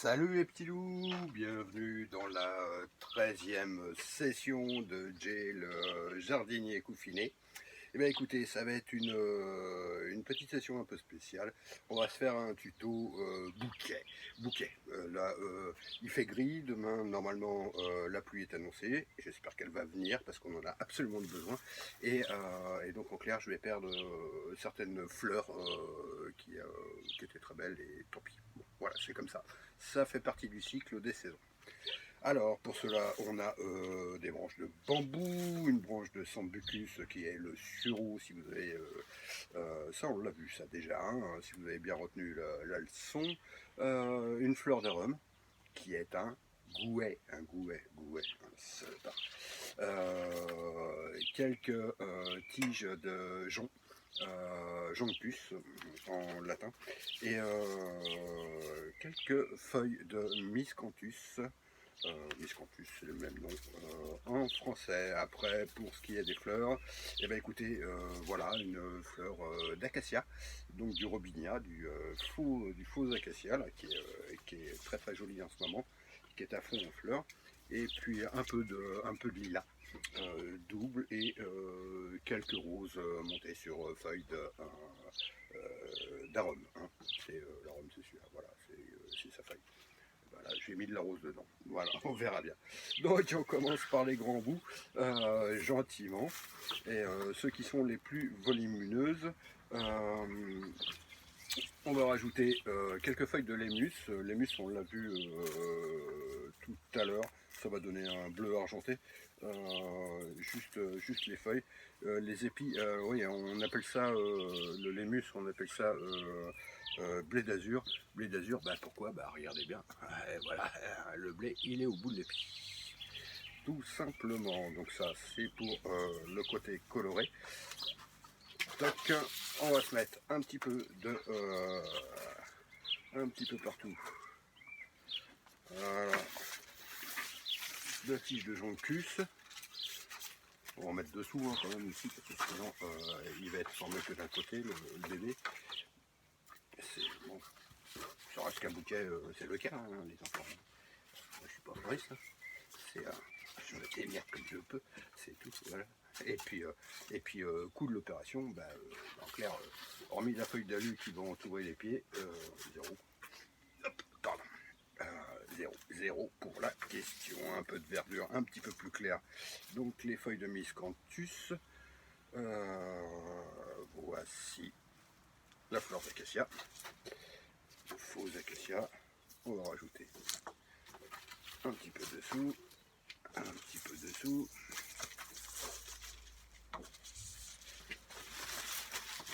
Salut les petits loups, bienvenue dans la 13e session de Jay le jardinier coufiné. Eh bien écoutez, ça va être une petite session un peu spéciale. On va se faire un tuto bouquet. Là, il fait gris, demain normalement la pluie est annoncée. J'espère qu'elle va venir parce qu'on en a absolument besoin. Et donc en clair, je vais perdre certaines fleurs qui étaient très belles et tant pis. Bon, voilà, c'est comme ça. Ça fait partie du cycle des saisons. Alors, pour cela, on a des branches de bambou, une branche de sambucus qui est le sureau, si vous avez... ça, on l'a vu ça déjà, hein, si vous avez bien retenu la leçon. Une fleur d'arum, qui est un gouet, un salopard. Quelques tiges de jonc, jonctus en latin, et quelques feuilles de miscanthus. Miscanthus, c'est le même nom en français. Après, pour ce qui est des fleurs, eh ben écoutez, voilà une fleur d'acacia, donc du robinia, du faux acacia là, qui est très très joli en ce moment, qui est à fond en fleurs, et puis un peu de lilas double, et quelques roses montées sur feuilles d'arôme. Hein. L'arôme, c'est celui-là, voilà, c'est sa feuille. Voilà, j'ai mis de la rose dedans. Voilà, on verra bien. Donc on commence par les grands bouts, gentiment. Et ceux qui sont les plus volumineuses, on va rajouter quelques feuilles de lémus. Lémus, on l'a vu tout à l'heure, ça va donner un bleu argenté. Juste les feuilles. Les épis, oui, on appelle ça, le lémus, on appelle ça blé d'azur. Blé d'azur, bah pourquoi? Bah regardez bien, voilà, le blé, il est au bout de l'épi. Tout simplement, donc ça c'est pour le côté coloré. Donc on va se mettre un petit peu un petit peu partout. Voilà. Deux tiges de joncus. On va en mettre dessous hein, quand même ici, parce que sinon il va être formé que d'un côté, le bébé. Bon, ça reste qu'un bouquet, c'est le cas, hein, les enfants. Moi, je suis pas floriste, hein. Je me démerde comme je peux, c'est tout. Voilà. Et puis coût de l'opération, bah, en clair, hormis la feuille d'alu qui va entourer les pieds, zéro. Hop, pardon. Zéro pour la question. Un peu de verdure un petit peu plus claire. Donc les feuilles de miscanthus. Voici la fleur d'acacia. Faux acacia. On va rajouter un petit peu dessous. Un petit peu dessous.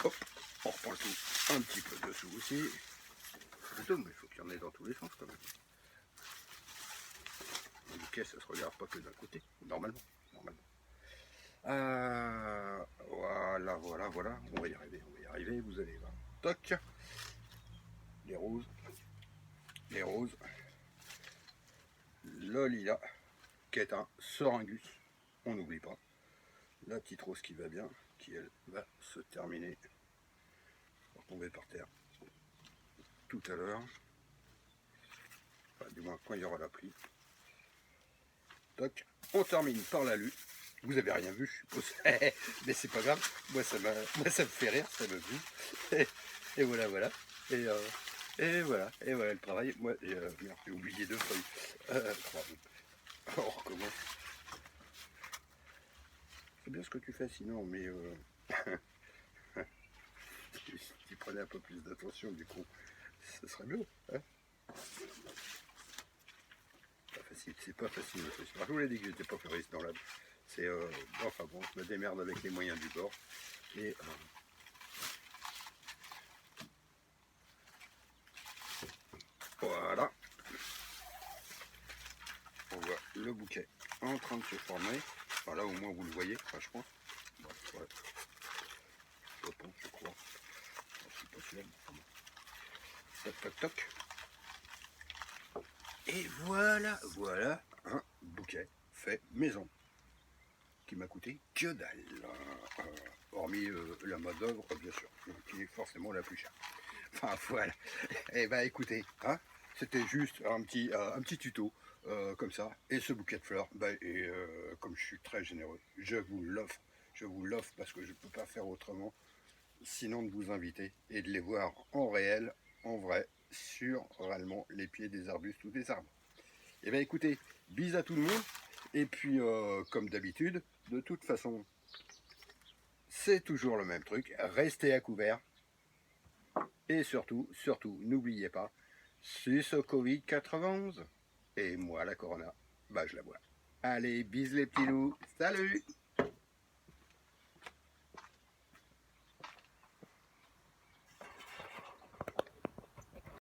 Hop, on reprend le tout un petit peu dessous aussi. Mais il faut qu'il y en ait dans tous les sens quand même. Un bouquet, ça se regarde pas que d'un côté, normalement. Voilà. On va y arriver, vous allez voir. Toc. Les roses. Le lilas, qui est un seringus. On n'oublie pas. La petite rose qui va bien, qui elle va se terminer. Va tomber par terre tout à l'heure. Enfin, du moins quand il y aura la pluie. Toc. On termine par la lue. Vous avez rien vu, je suppose. Mais c'est pas grave. Moi, ça me fait rire, ça me vu. Et voilà. Et voilà le travail. Moi, merde, j'ai oublié deux feuilles. On recommence. C'est bien ce que tu fais sinon, mais si tu prenais un peu plus d'attention, du coup, ce serait mieux. Hein, c'est pas facile. Je vous l'ai dit que j'étais pas fleuriste dans l'âme. C'est enfin bon, je me démerde avec les moyens du bord. Et voilà. On voit le bouquet en train de se former. Enfin, là au moins vous le voyez, enfin, je pense. Ouais. Je crois. Je suis pas sûr. Toc. Et voilà un bouquet fait maison qui m'a coûté que dalle. Hormis la main d'œuvre, bien sûr, qui est forcément la plus chère. Enfin voilà. Eh ben écoutez, hein, C'était juste un petit tuto comme ça. Et ce bouquet de fleurs, comme je suis très généreux, je vous l'offre. Je vous l'offre parce que je ne peux pas faire autrement, sinon de vous inviter et de les voir en réel, en vrai, sur réellement les pieds des arbustes ou des arbres. Et bien écoutez, bis à tout le monde. Et puis, comme d'habitude, de toute façon, c'est toujours le même truc. Restez à couvert. Et surtout, n'oubliez pas, c'est ce Covid-91. Et moi, la Corona, je la bois. Allez, bis les petits loups. Salut!